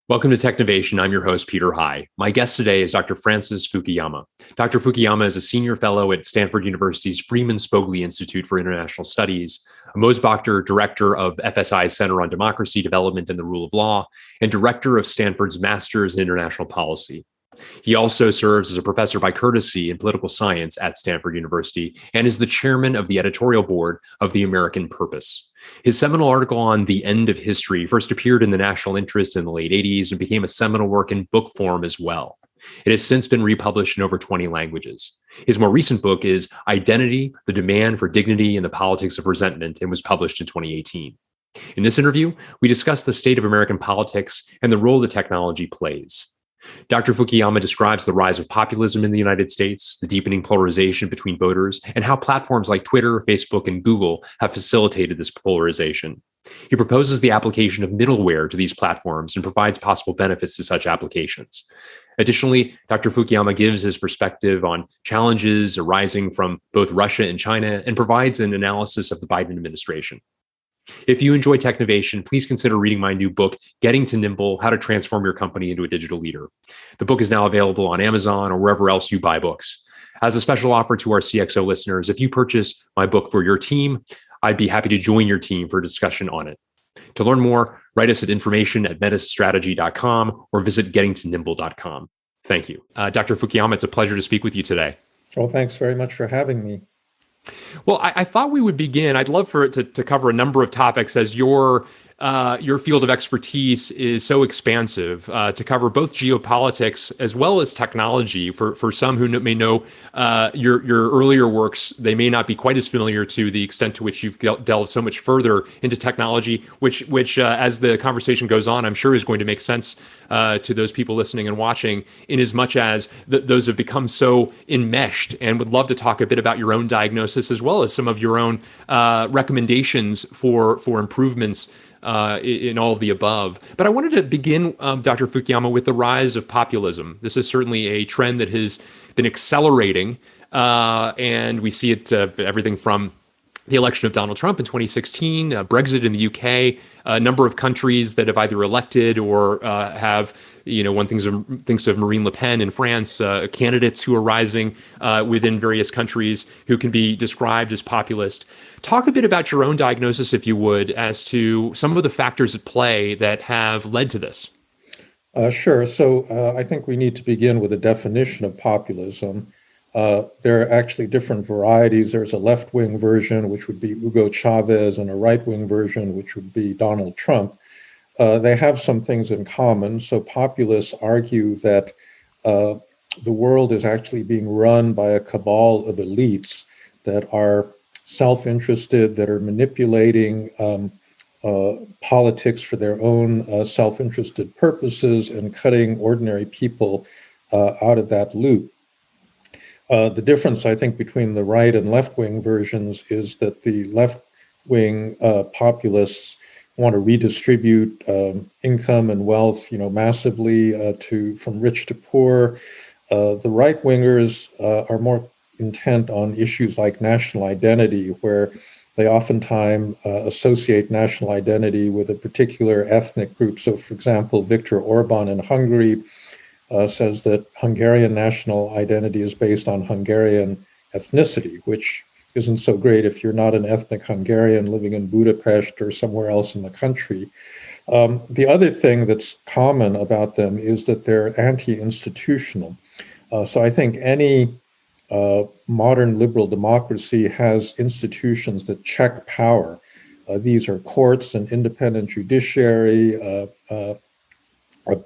Welcome to Technovation. I'm your host, Peter High. My guest today is Dr. Francis Fukuyama. Dr. Fukuyama is a senior fellow at Stanford University's Freeman Spogli Institute for International Studies, a Mosbacher Director of FSI's Center on Democracy, Development, and the Rule of Law, and Director of Stanford's Masters in International Policy. He also serves as a professor by courtesy in political science at Stanford University and is the chairman of the editorial board of The American Purpose. His seminal article on the end of history first appeared in the National Interest in the late 80s and became a seminal work in book form as well. It has since been republished in over 20 languages. His more recent book is Identity, the Demand for Dignity and the Politics of Resentment, and was published in 2018. In this interview, we discuss the state of American politics and the role that technology plays. Dr. Fukuyama describes the rise of populism in the United States, the deepening polarization between voters, and how platforms like Twitter, Facebook, and Google have facilitated this polarization. He proposes the application of middleware to these platforms and provides possible benefits to such applications. Additionally, Dr. Fukuyama gives his perspective on challenges arising from both Russia and China and provides an analysis of the Biden administration. If you enjoy Technovation, please consider reading my new book, Getting to Nimble, How to Transform Your Company into a Digital Leader. The book is now available on Amazon or wherever else you buy books. As a special offer to our CXO listeners, if you purchase my book for your team, I'd be happy to join your team for a discussion on it. To learn more, write us at information@metastrategy.com or visit gettingtonimble.com. Thank you. Dr. Fukuyama, it's a pleasure to speak with you today. Well, thanks very much for having me. Well, I thought we would begin. I'd love for it to cover a number of topics as your field of expertise is so expansive to cover both geopolitics as well as technology. For some who may know your earlier works, they may not be quite as familiar to the extent to which you've delved so much further into technology, which as the conversation goes on, I'm sure is going to make sense to those people listening and watching, in as much as those have become so enmeshed, and would love to talk a bit about your own diagnosis as well as some of your own recommendations for improvements in all of the above. But I wanted to begin, Dr. Fukuyama, with the rise of populism. This is certainly a trend that has been accelerating, and we see it everything from the election of Donald Trump in 2016, Brexit in the UK, a number of countries that have either elected or have, one thinks of Marine Le Pen in France, candidates who are rising within various countries who can be described as populist. Talk a bit about your own diagnosis, if you would, as to some of the factors at play that have led to this. Sure. So I think we need to begin with a definition of populism. There are actually different varieties. There's a left-wing version, which would be Hugo Chavez, and a right-wing version, which would be Donald Trump. They have some things in common. So populists argue that the world is actually being run by a cabal of elites that are self-interested, that are manipulating politics for their own self-interested purposes and cutting ordinary people out of that loop. The difference, I think, between the right and left-wing versions is that the left-wing populists want to redistribute income and wealth, massively from rich to poor. The right-wingers are more intent on issues like national identity, where they oftentimes associate national identity with a particular ethnic group. So, for example, Viktor Orban in Hungary says that Hungarian national identity is based on Hungarian ethnicity, which isn't so great if you're not an ethnic Hungarian living in Budapest or somewhere else in the country. The other thing that's common about them is that they're anti-institutional. So I think any modern liberal democracy has institutions that check power. These are courts, an independent judiciary,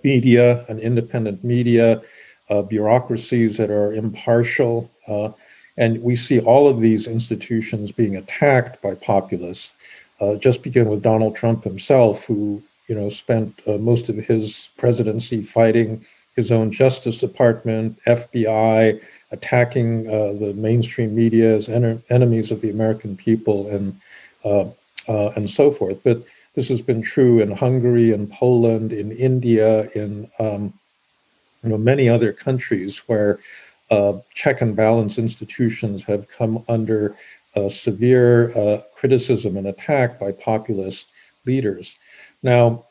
media, an independent media, bureaucracies that are impartial. And we see all of these institutions being attacked by populists. Just begin with Donald Trump himself, who spent most of his presidency fighting his own Justice Department, FBI, attacking the mainstream media as enemies of the American people, and so forth. But this has been true in Hungary, in Poland, in India, in many other countries where check and balance institutions have come under severe criticism and attack by populist leaders. Now,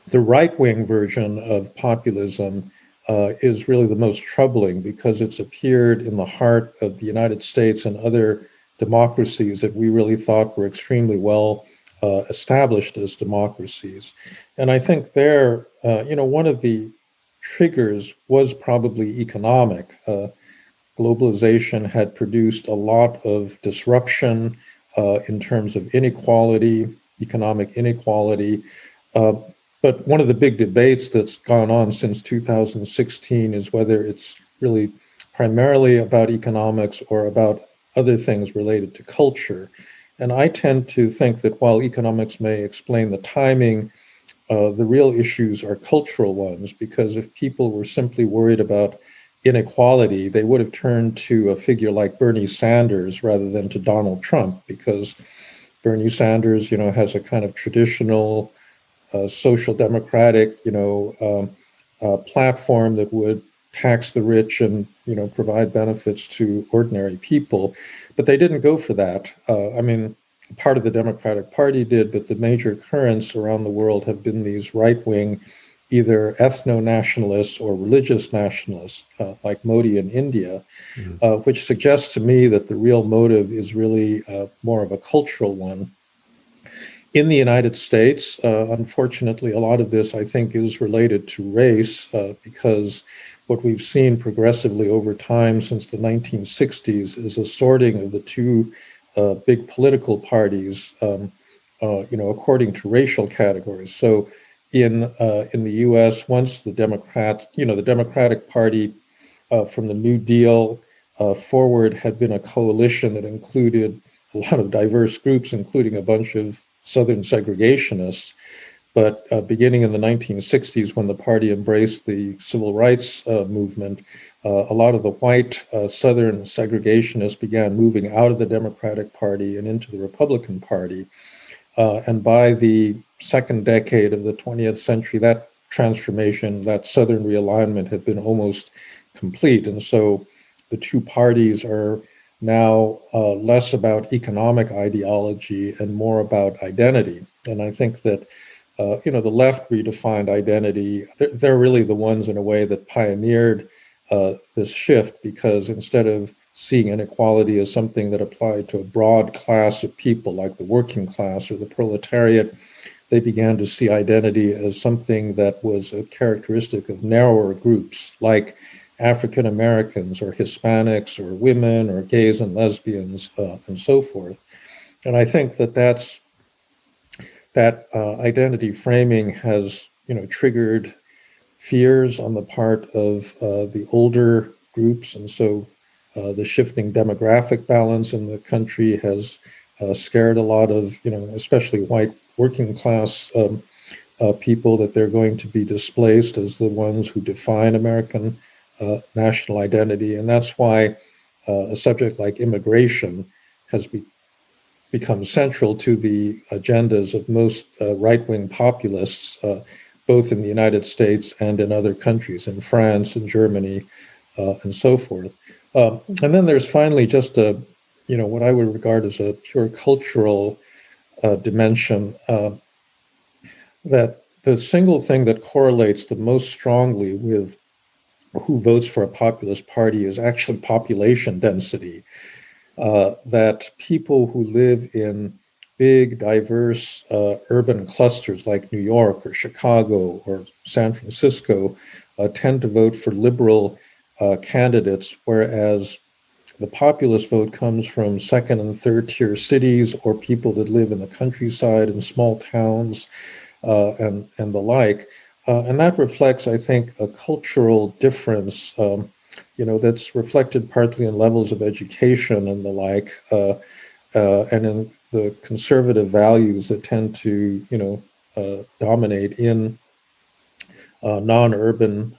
The right-wing version of populism is really the most troubling because it's appeared in the heart of the United States and other democracies that we really thought were extremely well established as democracies. And I think there, one of the triggers was probably economic. Globalization had produced a lot of disruption in terms of inequality, economic inequality. Uh, but one of the big debates that's gone on since 2016 is whether it's really primarily about economics or about other things related to culture. And I tend to think that while economics may explain the timing, the real issues are cultural ones, because if people were simply worried about inequality, they would have turned to a figure like Bernie Sanders rather than to Donald Trump, because Bernie Sanders, has a kind of traditional social democratic, platform that would tax the rich and, provide benefits to ordinary people. But they didn't go for that. I mean, part of the Democratic Party did, but the major currents around the world have been these right-wing, either ethno-nationalists or religious nationalists, like Modi in India, which suggests to me that the real motive is really more of a cultural one. In the United States, unfortunately, a lot of this, I think, is related to race, because what we've seen progressively over time since the 1960s is a sorting of the two big political parties, according to racial categories. So, in the U.S., once the the Democratic Party from the New Deal forward had been a coalition that included a lot of diverse groups, including a bunch of Southern segregationists. But beginning in the 1960s, when the party embraced the civil rights movement, a lot of the white Southern segregationists began moving out of the Democratic Party and into the Republican Party. And by the second decade of the 20th century, that transformation, that Southern realignment had been almost complete. And so the two parties are now less about economic ideology and more about identity. And I think that, the left redefined identity. They're really the ones in a way that pioneered this shift, because instead of seeing inequality as something that applied to a broad class of people like the working class or the proletariat, they began to see identity as something that was a characteristic of narrower groups like African Americans or Hispanics or women or gays and lesbians and so forth. And I think that identity framing has, triggered fears on the part of the older groups. And so the shifting demographic balance in the country has scared a lot of, especially white working class people, that they're going to be displaced as the ones who define American national identity. And that's why a subject like immigration has become central to the agendas of most right-wing populists, both in the United States and in other countries, in France and Germany, and so forth. And then there's finally just what I would regard as a pure cultural dimension, that the single thing that correlates the most strongly with who votes for a populist party is actually population density. That people who live in big, diverse urban clusters like New York or Chicago or San Francisco tend to vote for liberal candidates, whereas the populist vote comes from second and third tier cities or people that live in the countryside and small towns and the like. And that reflects, I think, a cultural difference, that's reflected partly in levels of education and the like, and in the conservative values that tend to, dominate in non-urban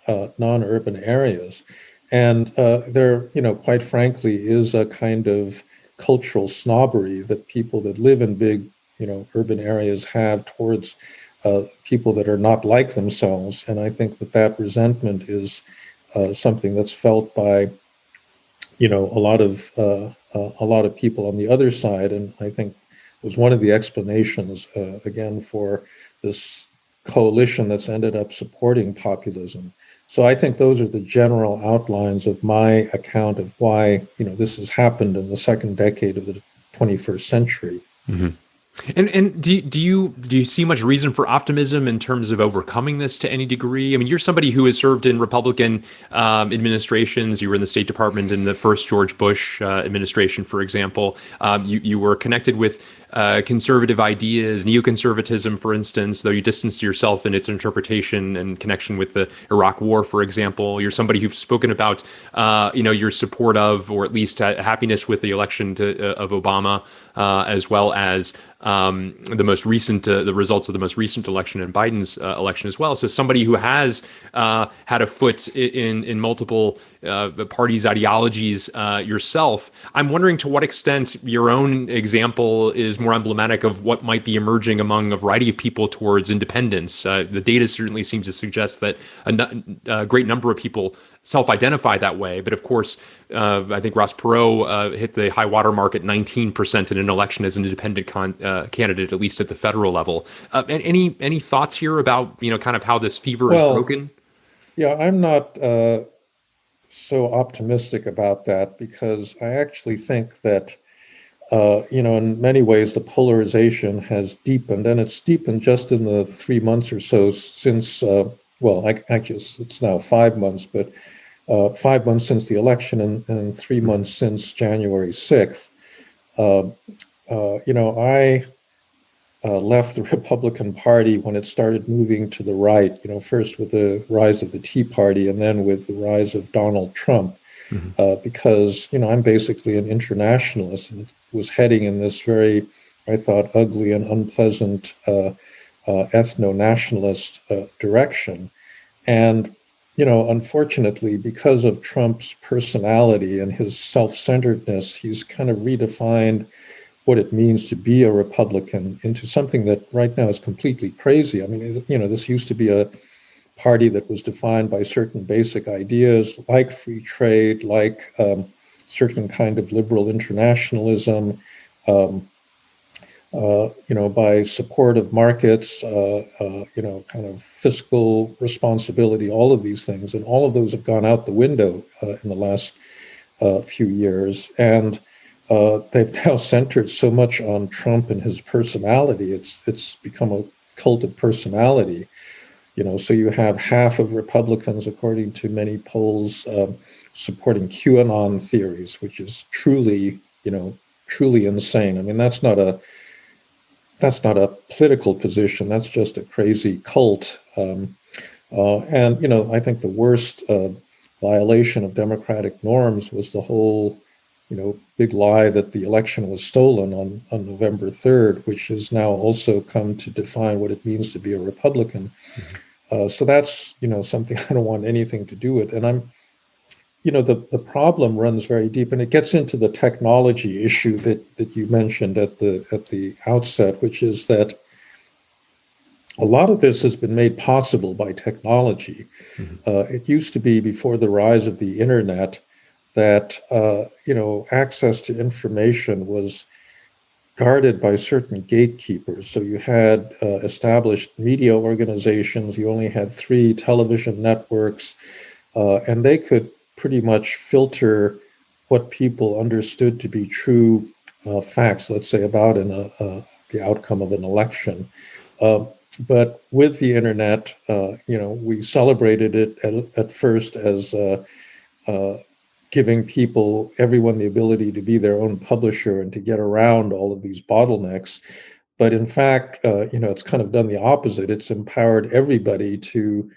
areas. And there, quite frankly, is a kind of cultural snobbery that people that live in big, urban areas have towards people that are not like themselves. And I think that resentment is something that's felt by, a lot of people on the other side. And I think was one of the explanations, again, for this coalition that's ended up supporting populism. So I think those are the general outlines of my account of why, this has happened in the second decade of the 21st century. Mm-hmm. And do you see much reason for optimism in terms of overcoming this to any degree? I mean, you're somebody who has served in Republican administrations. You were in the State Department in the first George Bush administration, for example. You were connected with conservative ideas, neoconservatism, for instance, though you distanced yourself in its interpretation and connection with the Iraq War, for example. You're somebody who's spoken about, your support of, or at least happiness with the election of Obama, as well as the results of the most recent election and Biden's election as well. So somebody who has had a foot in multiple parties' ideologies yourself, I'm wondering to what extent your own example is more emblematic of what might be emerging among a variety of people towards independence. The data certainly seems to suggest that a great number of people self-identify that way. But of course, I think Ross Perot hit the high water mark at 19% in an election as an independent candidate, at least at the federal level. Any thoughts here about kind of how this fever is broken? Yeah, I'm not so optimistic about that, because I actually think that in many ways the polarization has deepened, and it's deepened just in the 3 months or so since. Actually, it's now 5 months, but 5 months since the election, and 3 months since January 6th. I left the Republican Party when it started moving to the right, first with the rise of the Tea Party and then with the rise of Donald Trump, because, I'm basically an internationalist and was heading in this very, I thought, ugly and unpleasant ethno-nationalist direction. And unfortunately, because of Trump's personality and his self-centeredness, he's kind of redefined what it means to be a Republican into something that right now is completely crazy. I mean, this used to be a party that was defined by certain basic ideas like free trade, like certain kind of liberal internationalism, by support of markets, kind of fiscal responsibility, all of these things. And all of those have gone out the window in the last few years. And they've now centered so much on Trump and his personality. It's become a cult of personality. So you have half of Republicans, according to many polls, supporting QAnon theories, which is truly insane. I mean, that's not a political position. That's just a crazy cult. And I think the worst violation of democratic norms was the whole, big lie that the election was stolen on November 3rd, which has now also come to define what it means to be a Republican. So that's, something I don't want anything to do with. And the problem runs very deep, and it gets into the technology issue that you mentioned at the outset, which is that a lot of this has been made possible by technology. It used to be, before the rise of the internet, that access to information was guarded by certain gatekeepers. So you had established media organizations. You only had 3 television networks, and they could pretty much filter what people understood to be true facts, let's say, about the outcome of an election. But with the internet, we celebrated it at first as giving everyone the ability to be their own publisher and to get around all of these bottlenecks. But in fact, it's kind of done the opposite. It's empowered everybody to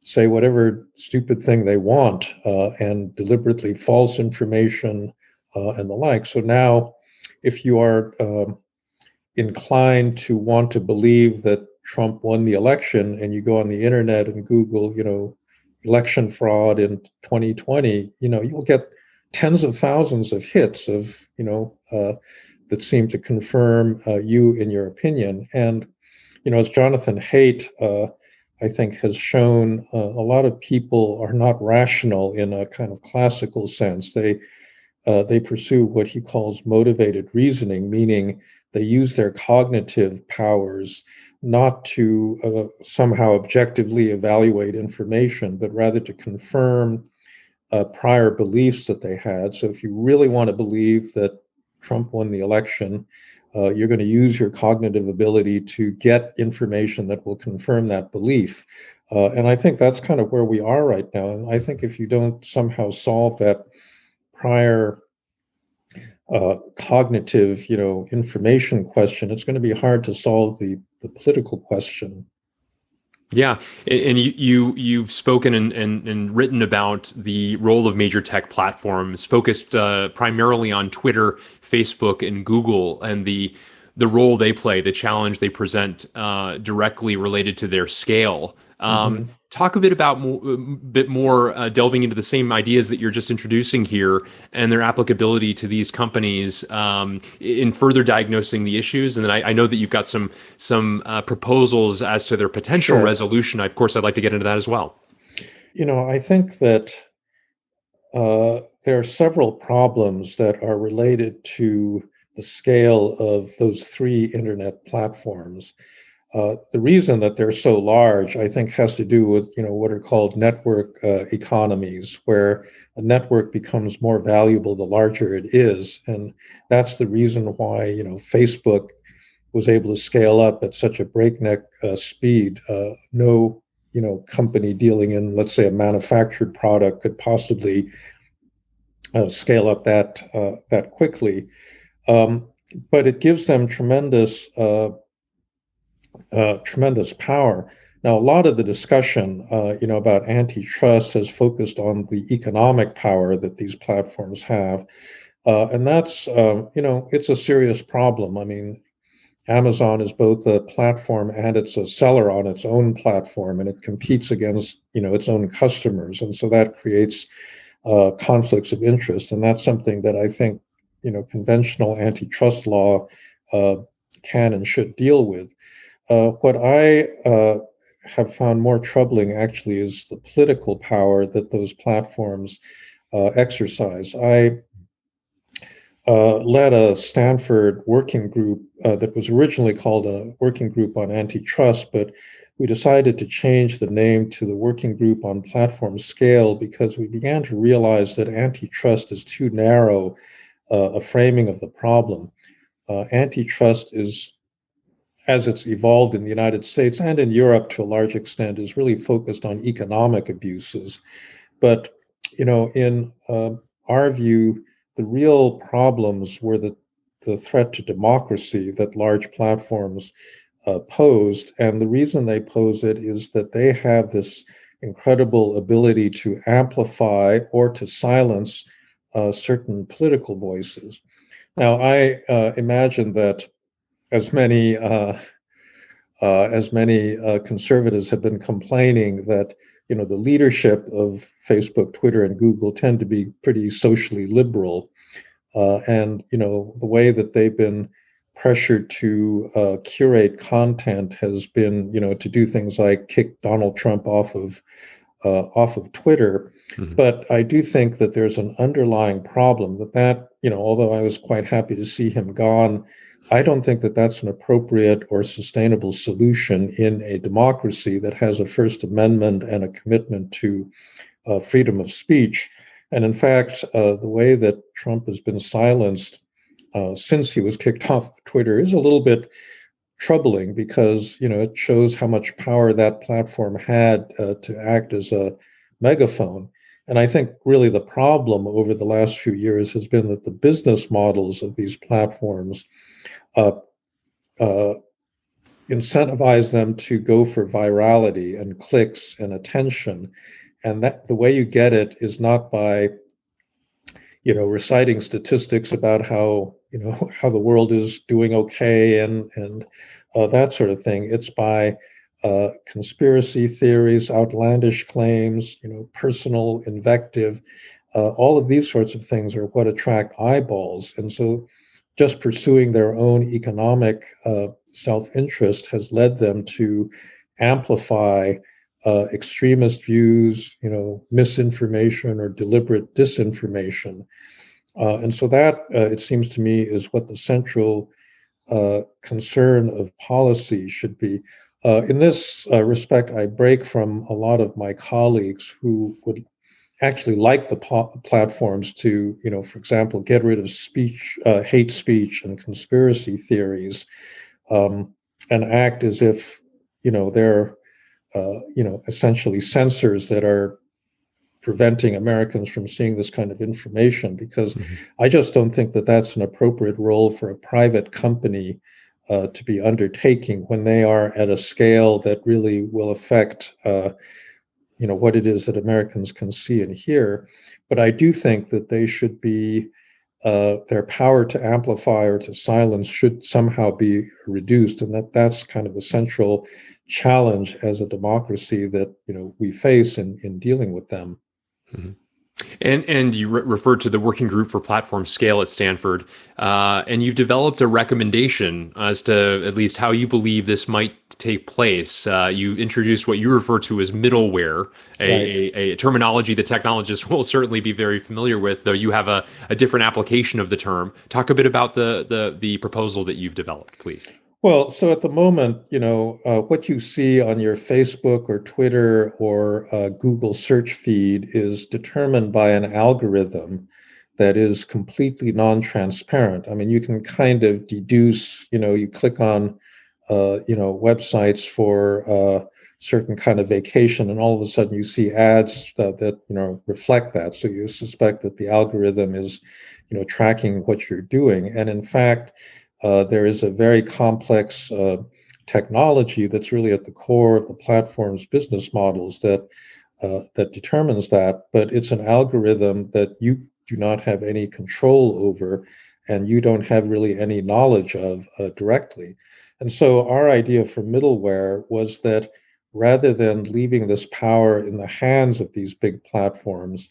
say whatever stupid thing they want, and deliberately false information and the like. So now, if you are inclined to want to believe that Trump won the election, and you go on the internet and Google, election fraud in 2020, you'll get tens of thousands of hits of, that seem to confirm you in your opinion. And, as Jonathan Haidt, I think, has shown, a lot of people are not rational in a kind of classical sense. They pursue what he calls motivated reasoning, meaning they use their cognitive powers not to somehow objectively evaluate information, but rather to confirm prior beliefs that they had. So if you really want to believe that Trump won the election, you're going to use your cognitive ability to get information that will confirm that belief. And I think that's kind of where we are right now. And I think if you don't somehow solve that prior cognitive, information question, it's going to be hard to solve the political question. Yeah, and you've spoken and written about the role of major tech platforms, focused primarily on Twitter, Facebook, and Google, and the role they play, the challenge they present directly related to their scale. Talk a bit more, delving into the same ideas that you're just introducing here and their applicability to these companies in further diagnosing the issues. And then I know that you've got some proposals as to their potential Sure. resolution. Of course, I'd like to get into that as well. I think that there are several problems that are related to the scale of those three internet platforms. The reason that they're so large, I think, has to do with what are called network economies, where a network becomes more valuable the larger it is, and that's the reason why Facebook was able to scale up at such a breakneck speed. No company dealing in, let's say, a manufactured product could possibly scale up that quickly. But it gives them tremendous power. Now, a lot of the discussion, about antitrust has focused on the economic power that these platforms have, and that's, it's a serious problem. I mean, Amazon is both a platform and it's a seller on its own platform, and it competes against, its own customers, and so that creates conflicts of interest, and that's something that I think, conventional antitrust law can and should deal with. What I have found more troubling actually is the political power that those platforms exercise. I led a Stanford working group that was originally called a working group on antitrust, but we decided to change the name to the Working Group on Platform Scale because we began to realize that antitrust is too narrow a framing of the problem. Antitrust is, as it's evolved in the United States and in Europe to a large extent, is really focused on economic abuses. But, in our view, the real problems were the threat to democracy that large platforms posed. And the reason they pose it is that they have this incredible ability to amplify or to silence certain political voices. Now, I imagine that as many conservatives have been complaining that the leadership of Facebook, Twitter, and Google tend to be pretty socially liberal, and the way that they've been pressured to curate content has been to do things like kick Donald Trump off of Twitter. Mm-hmm. But I do think that there's an underlying problem that although I was quite happy to see him gone, I don't think that that's an appropriate or sustainable solution in a democracy that has a First Amendment and a commitment to freedom of speech. And in fact, the way that Trump has been silenced since he was kicked off of Twitter is a little bit troubling because, it shows how much power that platform had to act as a megaphone. And I think really the problem over the last few years has been that the business models of these platforms incentivize them to go for virality and clicks and attention. And that the way you get it is not by, reciting statistics about how the world is doing okay and that sort of thing. It's by conspiracy theories, outlandish claims, personal invective. All of these sorts of things are what attract eyeballs. And so just pursuing their own economic self-interest has led them to amplify extremist views, misinformation or deliberate disinformation. And so that, it seems to me, is what the central concern of policy should be. In this respect, I break from a lot of my colleagues who would actually like the platforms to, for example, get rid of hate speech and conspiracy theories, and act as if, they're, essentially censors that are preventing Americans from seeing this kind of information, because I just don't think that that's an appropriate role for a private company to be undertaking when they are at a scale that really will affect what it is that Americans can see and hear. But I do think that they should be their power to amplify or to silence should somehow be reduced, and that's kind of the central challenge as a democracy that we face in dealing with them. Mm-hmm. And you referred to the working group for platform scale at Stanford, and you've developed a recommendation as to at least how you believe this might take place. You introduced what you refer to as middleware, a terminology that technologists will certainly be very familiar with, though you have a different application of the term. Talk a bit about the proposal that you've developed, please. Well, so at the moment, what you see on your Facebook or Twitter or Google search feed is determined by an algorithm that is completely non-transparent. I mean, you can kind of deduce, you click on, websites for certain kind of vacation, and all of a sudden you see ads that reflect that. So you suspect that the algorithm is, tracking what you're doing. And in fact, there is a very complex technology that's really at the core of the platform's business models that determines that. But it's an algorithm that you do not have any control over, and you don't have really any knowledge of directly. And so our idea for middleware was that rather than leaving this power in the hands of these big platforms,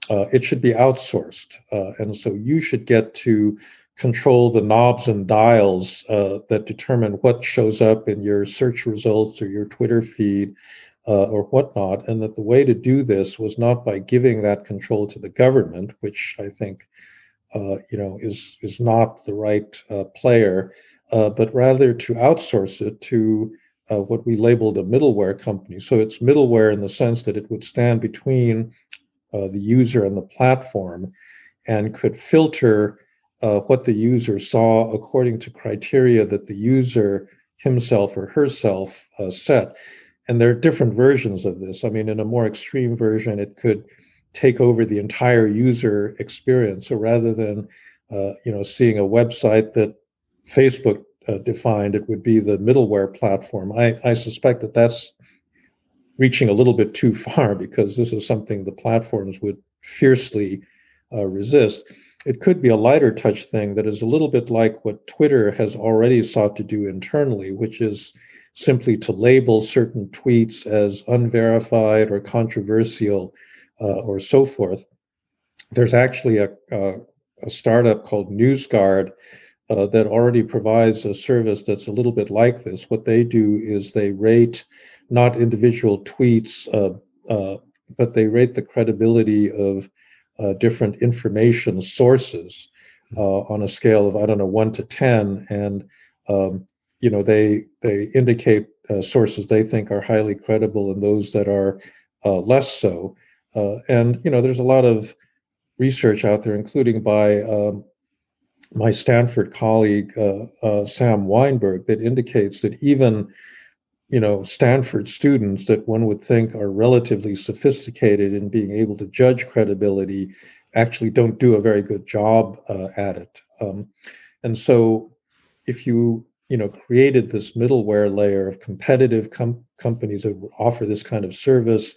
it should be outsourced. And so you should get to control the knobs and dials that determine what shows up in your search results or your Twitter feed or whatnot. And that the way to do this was not by giving that control to the government, which I think is not the right player, but rather to outsource it to what we labeled a middleware company. So it's middleware in the sense that it would stand between the user and the platform and could filter what the user saw according to criteria that the user himself or herself set. And there are different versions of this. I mean, in a more extreme version, it could take over the entire user experience. So rather than seeing a website that Facebook defined, it would be the middleware platform. I suspect that that's reaching a little bit too far, because this is something the platforms would fiercely resist. It could be a lighter touch thing that is a little bit like what Twitter has already sought to do internally, which is simply to label certain tweets as unverified or controversial or so forth. There's actually a startup called NewsGuard that already provides a service that's a little bit like this. What they do is they rate not individual tweets, but they rate the credibility of different information sources on a scale of, I don't know, 1 to 10. And, they indicate sources they think are highly credible and those that are less so. And, there's a lot of research out there, including by my Stanford colleague, Sam Weinberg, that indicates that even Stanford students that one would think are relatively sophisticated in being able to judge credibility actually don't do a very good job at it. And so if you created this middleware layer of competitive companies that offer this kind of service,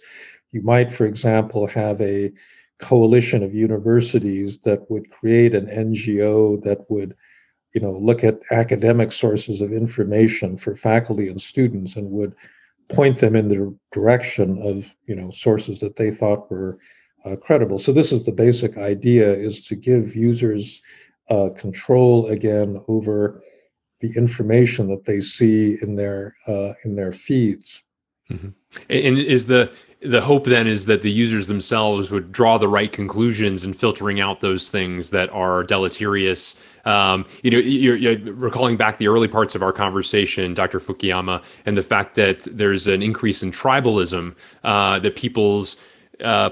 you might, for example, have a coalition of universities that would create an NGO that would look at academic sources of information for faculty and students and would point them in the direction of sources that they thought were credible. So this is the basic idea: is to give users control again over the information that they see in their feeds. Mhm. And is the hope then is that the users themselves would draw the right conclusions in filtering out those things that are deleterious. You're recalling back the early parts of our conversation, Dr. Fukuyama, and the fact that there's an increase in tribalism, that people's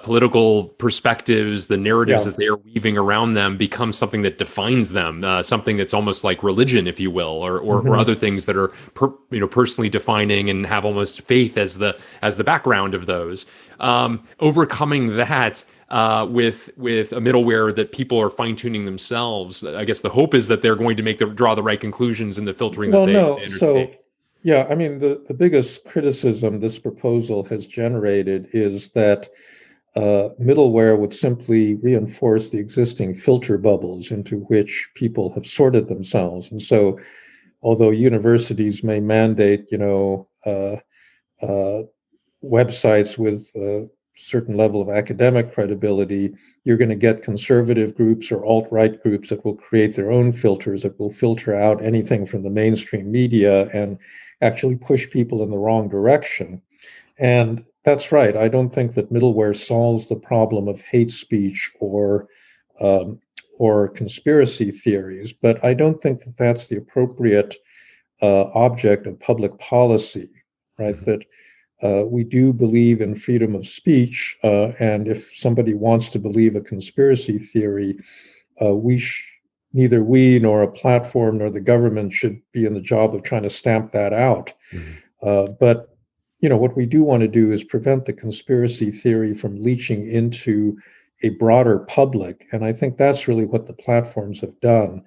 political perspectives, the narratives Yeah. that they are weaving around them become something that defines them, something that's almost like religion, if you will, or Hmm. other things that are personally defining and have almost faith as the background of those. Overcoming that. With a middleware that people are fine tuning themselves, I guess the hope is that they're going to draw the right conclusions in the filtering that Well, they no. undertake. So, yeah, I mean, the biggest criticism this proposal has generated is that middleware would simply reinforce the existing filter bubbles into which people have sorted themselves. And so, although universities may mandate, uh, websites with a certain level of academic credibility, you're going to get conservative groups or alt-right groups that will create their own filters that will filter out anything from the mainstream media and actually push people in the wrong direction. And that's right. I don't think that middleware solves the problem of hate speech um, or conspiracy theories, but I don't think that that's the appropriate object of public policy, right? Mhm. That we do believe in freedom of speech, and if somebody wants to believe a conspiracy theory, neither we nor a platform nor the government should be in the job of trying to stamp that out. Mhm. But what we do want to do is prevent the conspiracy theory from leaching into a broader public, and I think that's really what the platforms have done.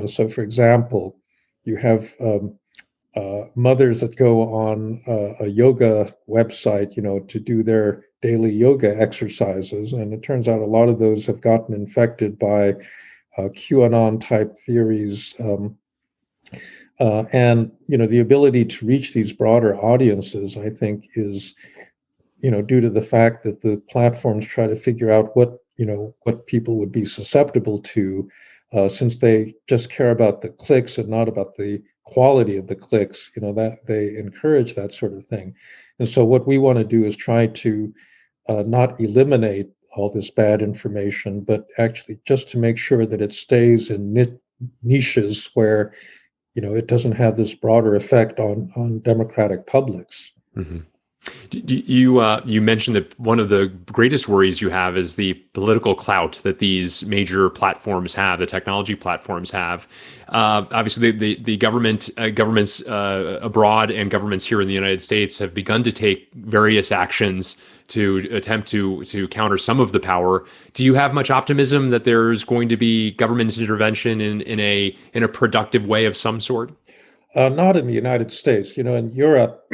So for example, you have mothers that go on a yoga website, to do their daily yoga exercises, and it turns out a lot of those have gotten infected by QAnon type theories. And the ability to reach these broader audiences, I think, is due to the fact that the platforms try to figure out what people would be susceptible to, since they just care about the clicks and not about the quality of the clicks. That they encourage that sort of thing, and so what we want to do is try to not eliminate all this bad information, but actually just to make sure that it stays in niches where it doesn't have this broader effect on democratic publics. Mhm. You mentioned that one of the greatest worries you have is the political clout that these major platforms have, the technology platforms have. Obviously, the governments abroad and governments here in the United States have begun to take various actions to attempt to counter some of the power. Do you have much optimism that there's going to be government intervention in a productive way of some sort? Not in the United States. In Europe,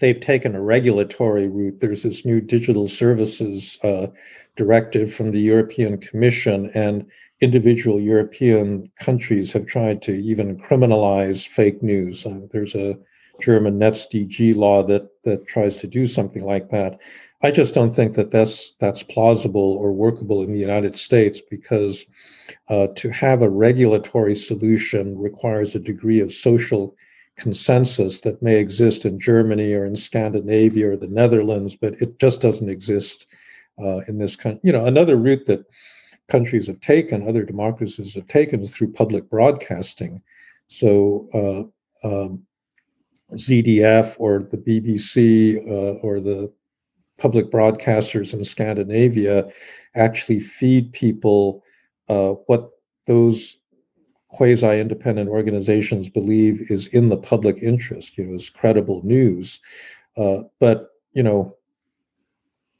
they've taken a regulatory route. There's this new digital services directive from the European Commission, and individual European countries have tried to even criminalize fake news. There's a German NetzDG law that tries to do something like that. I just don't think that that's plausible or workable in the United States, because to have a regulatory solution requires a degree of social consensus that may exist in Germany or in Scandinavia or the Netherlands, but it just doesn't exist in this country. Another route that countries have taken, other democracies have taken, is through public broadcasting. So ZDF or the BBC or the public broadcasters in Scandinavia actually feed people what those quasi-independent organizations believe is in the public interest, is credible news. But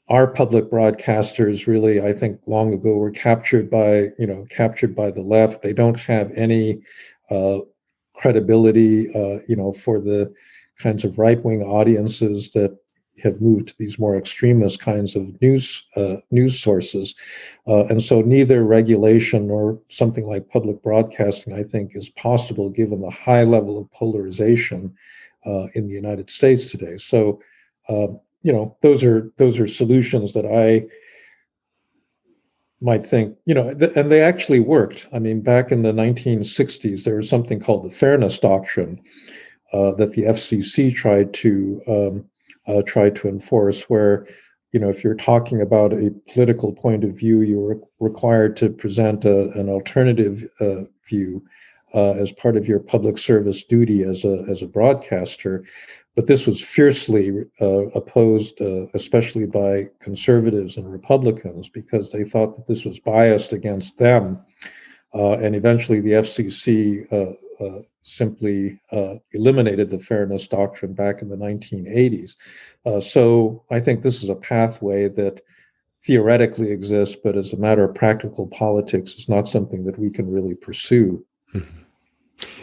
our public broadcasters really, I think, long ago were captured by the left. They don't have any uh, credibility, for the kinds of right-wing audiences that have moved to these more extremist kinds of news sources. And so neither regulation nor something like public broadcasting, I think, is possible given the high level of polarization in the United States today. So, those are solutions that I might think, and they actually worked. I mean, back in the 1960s, there was something called the Fairness Doctrine that the FCC tried to tried to enforce, where if you're talking about a political point of view, you're required to present an alternative view as part of your public service duty as a broadcaster. But this was fiercely opposed, especially by conservatives and Republicans, because they thought that this was biased against them. And eventually the FCC simply eliminated the fairness doctrine back in the 1980s. So I think this is a pathway that theoretically exists, but as a matter of practical politics, is not something that we can really pursue.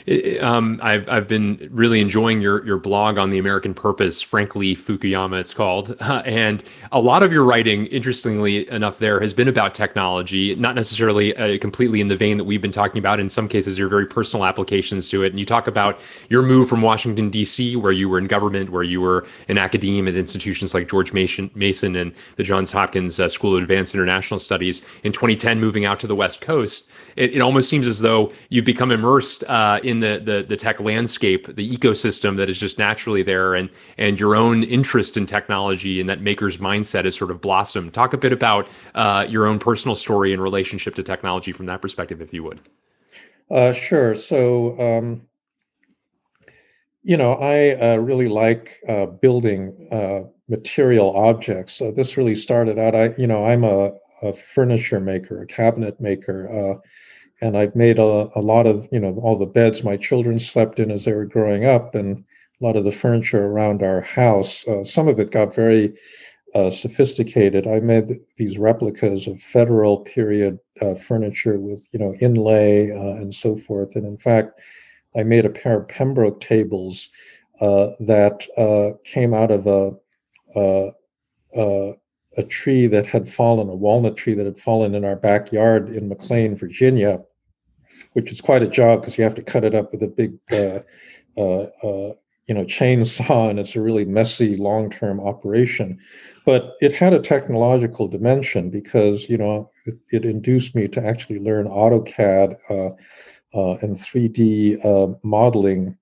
I've been really enjoying your blog on the American Purpose, frankly, Fukuyama it's called. And a lot of your writing, interestingly enough, there has been about technology, not necessarily completely in the vein that we've been talking about. In some cases, your very personal applications to it. And you talk about your move from Washington, D.C., where you were in government, where you were in academia at institutions like George Mason and the Johns Hopkins School of Advanced International Studies. In 2010, moving out to the West Coast, it almost seems as though you've become immersed in the tech landscape, the ecosystem that is just naturally there, and your own interest in technology and that maker's mindset has sort of blossomed. Talk a bit about your own personal story in relationship to technology from that perspective, if you would. Sure. So, I really like building material objects. So this really started out. I'm a furniture maker, a cabinet maker. And I've made a lot of, all the beds my children slept in as they were growing up, and a lot of the furniture around our house. Some of it got very sophisticated. I made these replicas of federal period furniture with, inlay and so forth. And in fact, I made a pair of Pembroke tables that came out of a tree that had fallen, a walnut tree that had fallen in our backyard in McLean, Virginia, which is quite a job because you have to cut it up with a big, chainsaw, and it's a really messy long-term operation. But it had a technological dimension because, it induced me to actually learn AutoCAD and 3D modeling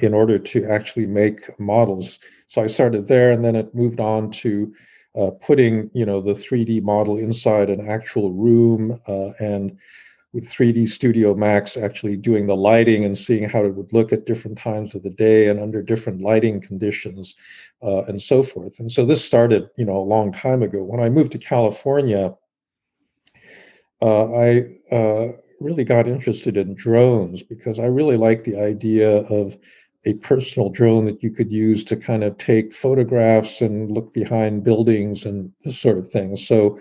in order to actually make models. So I started there, and then it moved on to putting, the 3D model inside an actual room, and with 3D Studio Max, actually doing the lighting and seeing how it would look at different times of the day and under different lighting conditions, and so forth. And so this started, a long time ago. When I moved to California, I really got interested in drones because I really like the idea of a personal drone that you could use to kind of take photographs and look behind buildings and this sort of thing. So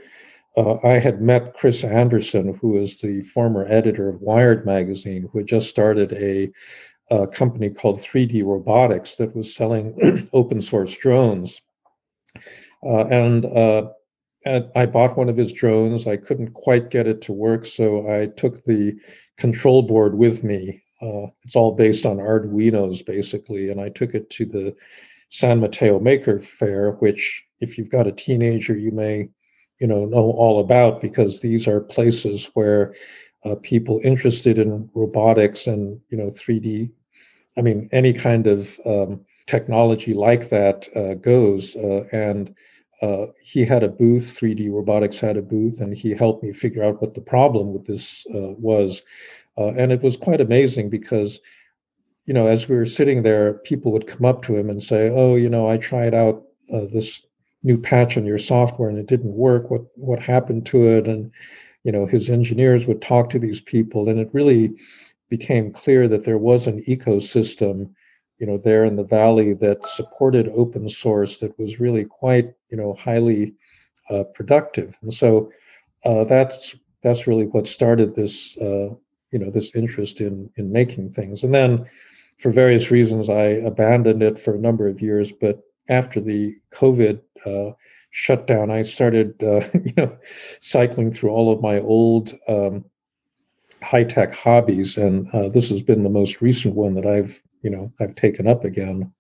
I had met Chris Anderson, who is the former editor of Wired magazine, who had just started a company called 3D Robotics that was selling open source drones. And I bought one of his drones. I couldn't quite get it to work, so I took the control board with me. It's all based on Arduinos, basically, and I took it to the San Mateo Maker Fair, which, if you've got a teenager, you may know all about, because these are places where people interested in robotics and 3D, any kind of technology like that goes. And he had a booth, 3D Robotics had a booth, and he helped me figure out what the problem with this was. And it was quite amazing because, as we were sitting there, people would come up to him and say, "Oh, I tried out this new patch on your software and it didn't work. What happened to it?" And his engineers would talk to these people, and it really became clear that there was an ecosystem there in the valley that supported open source that was really quite highly productive. And so that's really what started this this interest in making things. And then for various reasons I abandoned it for a number of years, but after the COVID shutdown, I started, cycling through all of my old high-tech hobbies, and this has been the most recent one that I've taken up again.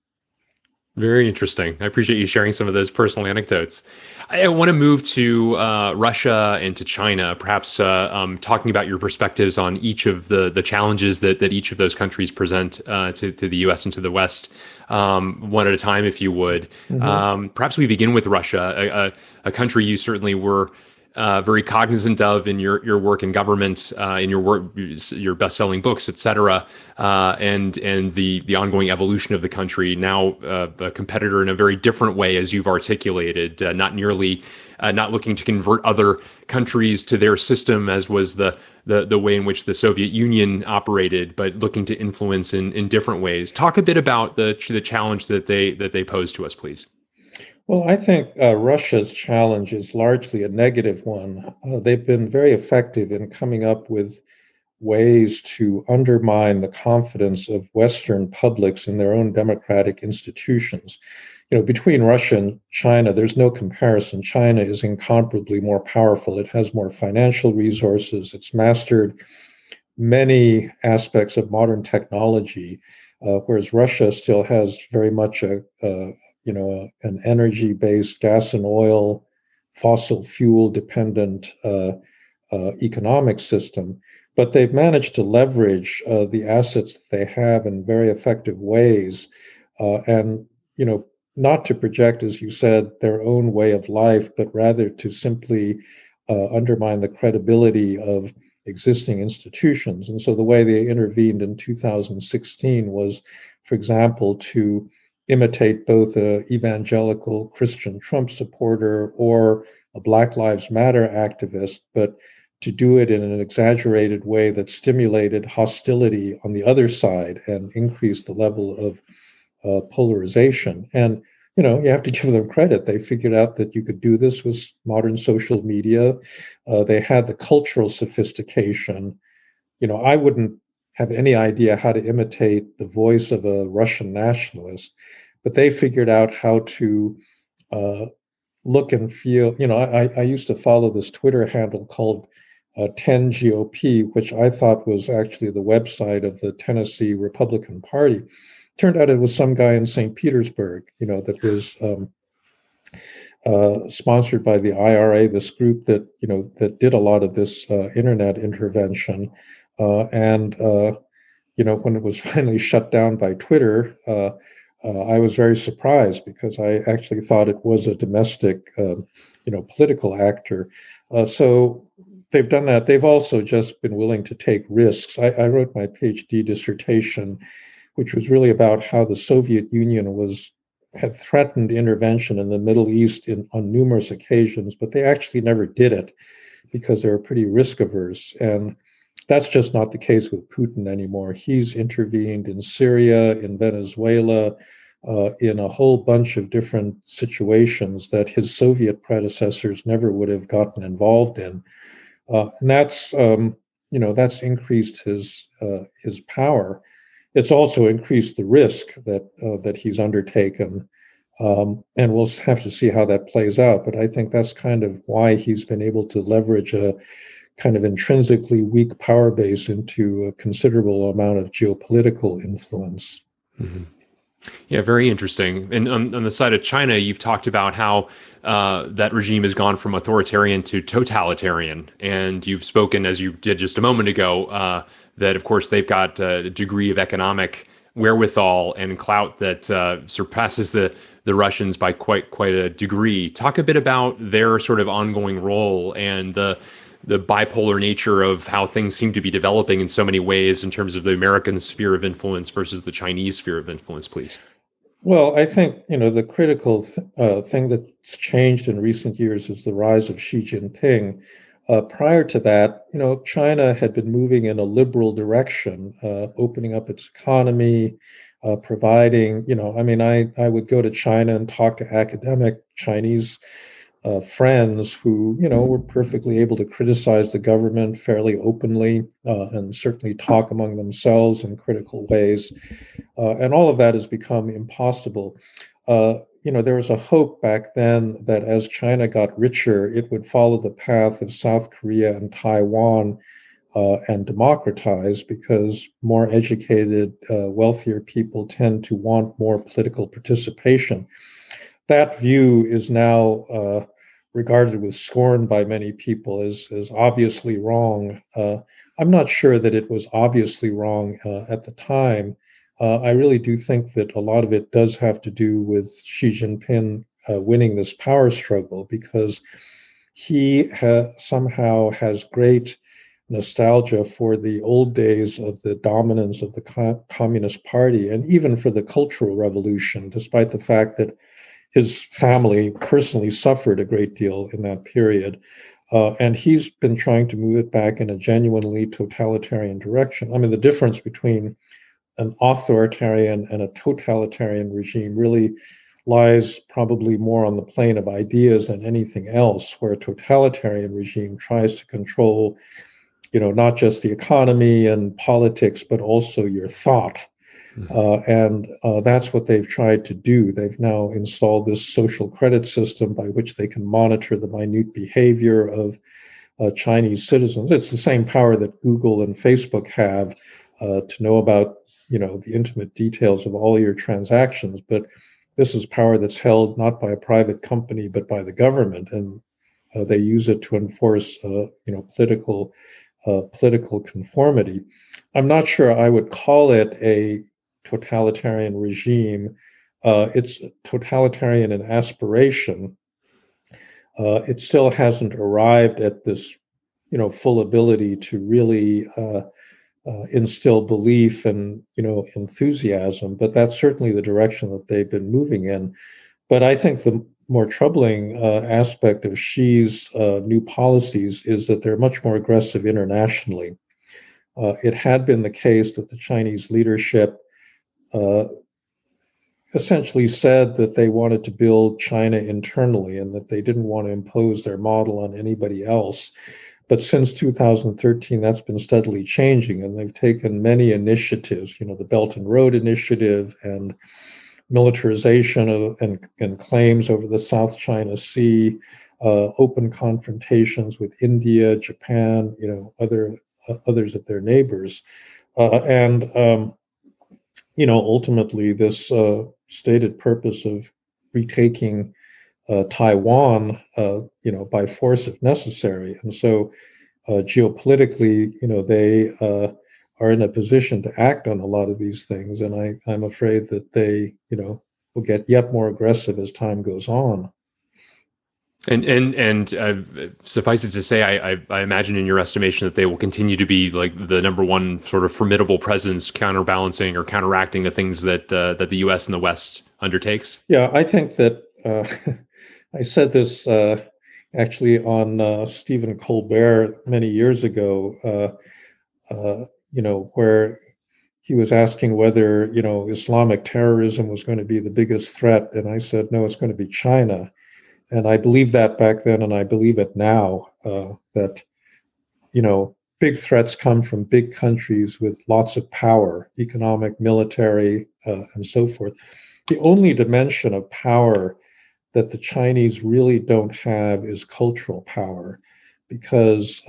Very interesting. I appreciate you sharing some of those personal anecdotes. I want to move to Russia and to China, perhaps talking about your perspectives on each of the challenges that each of those countries present to the U.S. and to the West, one at a time, if you would. Mm-hmm. Perhaps we begin with Russia, a country you certainly were very cognizant of in your work in government, in your work, your best-selling books, et cetera, and the ongoing evolution of the country. Now a competitor in a very different way, as you've articulated, not looking to convert other countries to their system, as was the way in which the Soviet Union operated, but looking to influence in different ways. Talk a bit about the challenge that they pose to us, please. Well, I think Russia's challenge is largely a negative one. They've been very effective in coming up with ways to undermine the confidence of Western publics in their own democratic institutions. Between Russia and China, there's no comparison. China is incomparably more powerful. It has more financial resources. It's mastered many aspects of modern technology, whereas Russia still has very much an energy-based gas and oil, fossil fuel dependent economic system. But they've managed to leverage the assets that they have in very effective ways, and not to project, as you said, their own way of life, but rather to simply undermine the credibility of existing institutions. And so the way they intervened in 2016 was, for example, to imitate both an evangelical Christian Trump supporter or a Black Lives Matter activist, but to do it in an exaggerated way that stimulated hostility on the other side and increased the level of polarization. And you have to give them credit. They figured out that you could do this with modern social media. They had the cultural sophistication. I wouldn't have any idea how to imitate the voice of a Russian nationalist, but they figured out how to look and feel. I used to follow this Twitter handle called 10 GOP, which I thought was actually the website of the Tennessee Republican Party. Turned out it was some guy in St. Petersburg, that was sponsored by the IRA, this group that did a lot of this internet intervention. And when it was finally shut down by Twitter, I was very surprised because I actually thought it was a domestic, political actor. So they've done that. They've also just been willing to take risks. I wrote my PhD dissertation, which was really about how the Soviet Union had threatened intervention in the Middle East on numerous occasions, but they actually never did it because they were pretty risk averse. And that's just not the case with Putin anymore. He's intervened in Syria, in Venezuela, in a whole bunch of different situations that his Soviet predecessors never would have gotten involved in. And that's increased his power. It's also increased the risk that he's undertaken, and we'll have to see how that plays out. But I think that's kind of why he's been able to leverage a kind of intrinsically weak power base into a considerable amount of geopolitical influence. Mm-hmm. Yeah, very interesting. And on the side of China, you've talked about how that regime has gone from authoritarian to totalitarian. And you've spoken, as you did just a moment ago, that, of course, they've got a degree of economic wherewithal and clout that surpasses the Russians by quite a degree. Talk a bit about their sort of ongoing role and the bipolar nature of how things seem to be developing in so many ways in terms of the American sphere of influence versus the Chinese sphere of influence, please. Well, I think the critical thing that's changed in recent years is the rise of Xi Jinping. Prior to that, China had been moving in a liberal direction, opening up its economy, providing. I would go to China and talk to academic Chinese friends who, were perfectly able to criticize the government fairly openly and certainly talk among themselves in critical ways. And all of that has become impossible. There was a hope back then that as China got richer, it would follow the path of South Korea and Taiwan, and democratize, because more educated, wealthier people tend to want more political participation. That view is now regarded with scorn by many people as obviously wrong. I'm not sure that it was obviously wrong at the time. I really do think that a lot of it does have to do with Xi Jinping winning this power struggle, because he somehow has great nostalgia for the old days of the dominance of the Communist Party, and even for the Cultural Revolution, despite the fact that his family personally suffered a great deal in that period. And he's been trying to move it back in a genuinely totalitarian direction. I mean, the difference between an authoritarian and a totalitarian regime really lies probably more on the plane of ideas than anything else, where a totalitarian regime tries to control, not just the economy and politics, but also your thought. And that's what they've tried to do. They've now installed this social credit system by which they can monitor the minute behavior of Chinese citizens. It's the same power that Google and Facebook have to know about, the intimate details of all your transactions. But this is power that's held not by a private company, but by the government, and they use it to enforce, political conformity. I'm not sure I would call it a totalitarian regime. It's totalitarian in aspiration. It still hasn't arrived at this, full ability to really instill belief and, enthusiasm. But that's certainly the direction that they've been moving in. But I think the more troubling aspect of Xi's new policies is that they're much more aggressive internationally. It had been the case that the Chinese leadership essentially said that they wanted to build China internally and that they didn't want to impose their model on anybody else. But since 2013, that's been steadily changing, and they've taken many initiatives, the Belt and Road Initiative and militarization and claims over the South China Sea, open confrontations with India, Japan, others of their neighbors. Ultimately, this stated purpose of retaking Taiwan, by force if necessary. And so geopolitically, they are in a position to act on a lot of these things. And I'm afraid that they, will get yet more aggressive as time goes on. And suffice it to say, I imagine in your estimation that they will continue to be like the number one sort of formidable presence, counterbalancing or counteracting the things that that the U.S. and the West undertakes. Yeah, I think that I said this actually on Stephen Colbert many years ago. Where he was asking whether Islamic terrorism was going to be the biggest threat, and I said no, it's going to be China. And I believed that back then, and I believe it now, that, big threats come from big countries with lots of power, economic, military, and so forth. The only dimension of power that the Chinese really don't have is cultural power, because,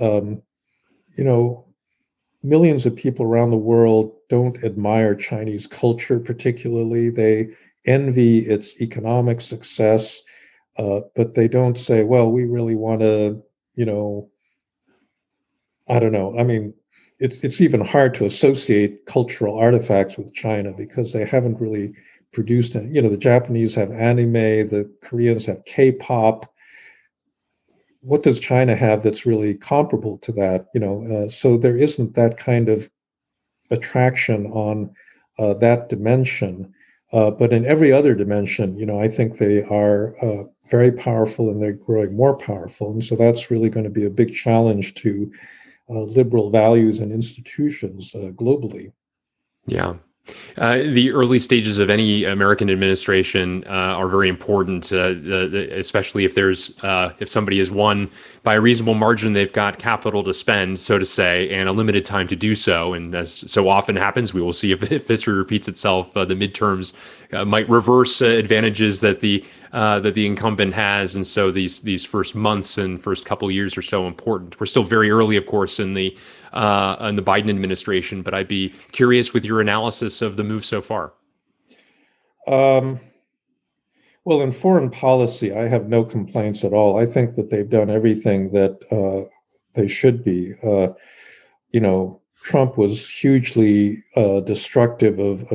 millions of people around the world don't admire Chinese culture particularly. They envy its economic success. But they don't say, well, we really want to, I don't know. I mean, it's even hard to associate cultural artifacts with China because they haven't really produced any. The Japanese have anime, the Koreans have K-pop. What does China have that's really comparable to that? So there isn't that kind of attraction on that dimension. But in every other dimension, I think they are very powerful, and they're growing more powerful. And so that's really going to be a big challenge to liberal values and institutions globally. Yeah. The early stages of any American administration are very important, especially if if somebody has won by a reasonable margin, they've got capital to spend, so to say, and a limited time to do so. And as so often happens, we will see if history repeats itself. The midterms might reverse advantages that the that the incumbent has, and so these first months and first couple years are so important. We're still very early, of course, in the Biden administration, but I'd be curious with your analysis of the move so far. Um, well, in foreign policy, I have no complaints at all. I think that they've done everything that they should be. Trump was hugely destructive of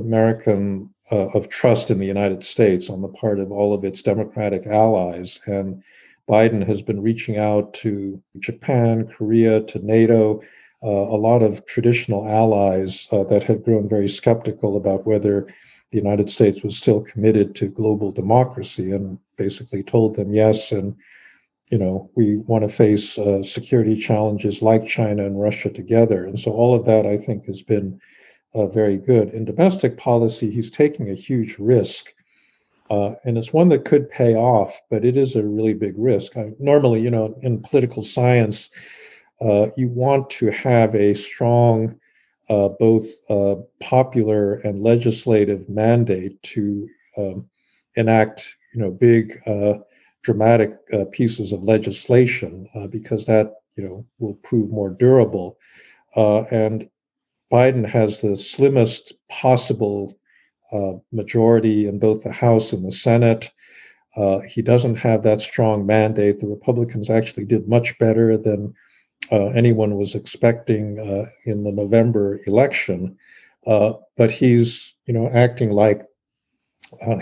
of trust in the United States on the part of all of its democratic allies. And Biden has been reaching out to Japan, Korea, to NATO, a lot of traditional allies that had grown very skeptical about whether the United States was still committed to global democracy, and basically told them yes. And we want to face security challenges like China and Russia together. And so all of that, I think, has been very good. In domestic policy, he's taking a huge risk. And it's one that could pay off, but it is a really big risk. Normally, in political science, you want to have a strong both popular and legislative mandate to enact, big dramatic pieces of legislation because that will prove more durable. And Biden has the slimmest possible majority in both the House and the Senate. He doesn't have that strong mandate. The Republicans actually did much better than anyone was expecting in the November election. But he's acting like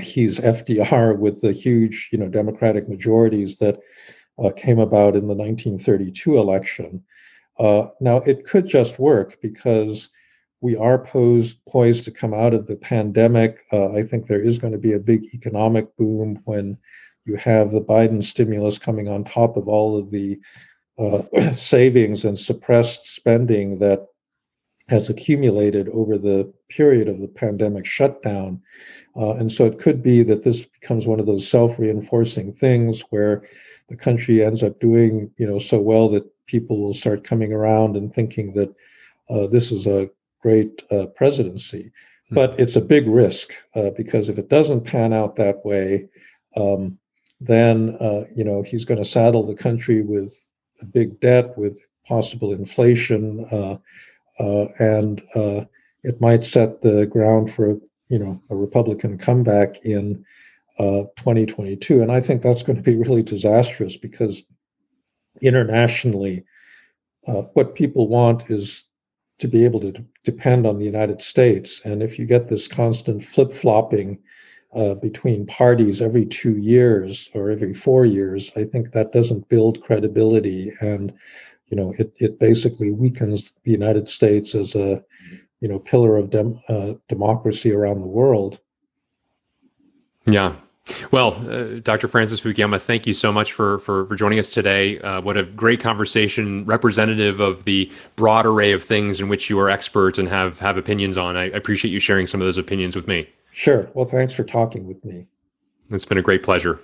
he's FDR with the huge Democratic majorities that came about in the 1932 election. Now, it could just work because we are poised to come out of the pandemic. I think there is going to be a big economic boom when you have the Biden stimulus coming on top of all of the savings and suppressed spending that has accumulated over the period of the pandemic shutdown. And so it could be that this becomes one of those self-reinforcing things where the country ends up doing, so well that people will start coming around and thinking that this is a great presidency. But it's a big risk because if it doesn't pan out that way, then he's going to saddle the country with a big debt, with possible inflation, and it might set the ground for a Republican comeback in 2022. And I think that's going to be really disastrous because internationally, what people want is to be able to depend on the United States. And if you get this constant flip-flopping between parties every 2 years or every 4 years, I think that doesn't build credibility. And it basically weakens the United States as a pillar of democracy around the world. Yeah. Well, Dr. Francis Fukuyama, thank you so much for joining us today. What a great conversation, representative of the broad array of things in which you are expert and have opinions on. I appreciate you sharing some of those opinions with me. Sure. Well, thanks for talking with me. It's been a great pleasure.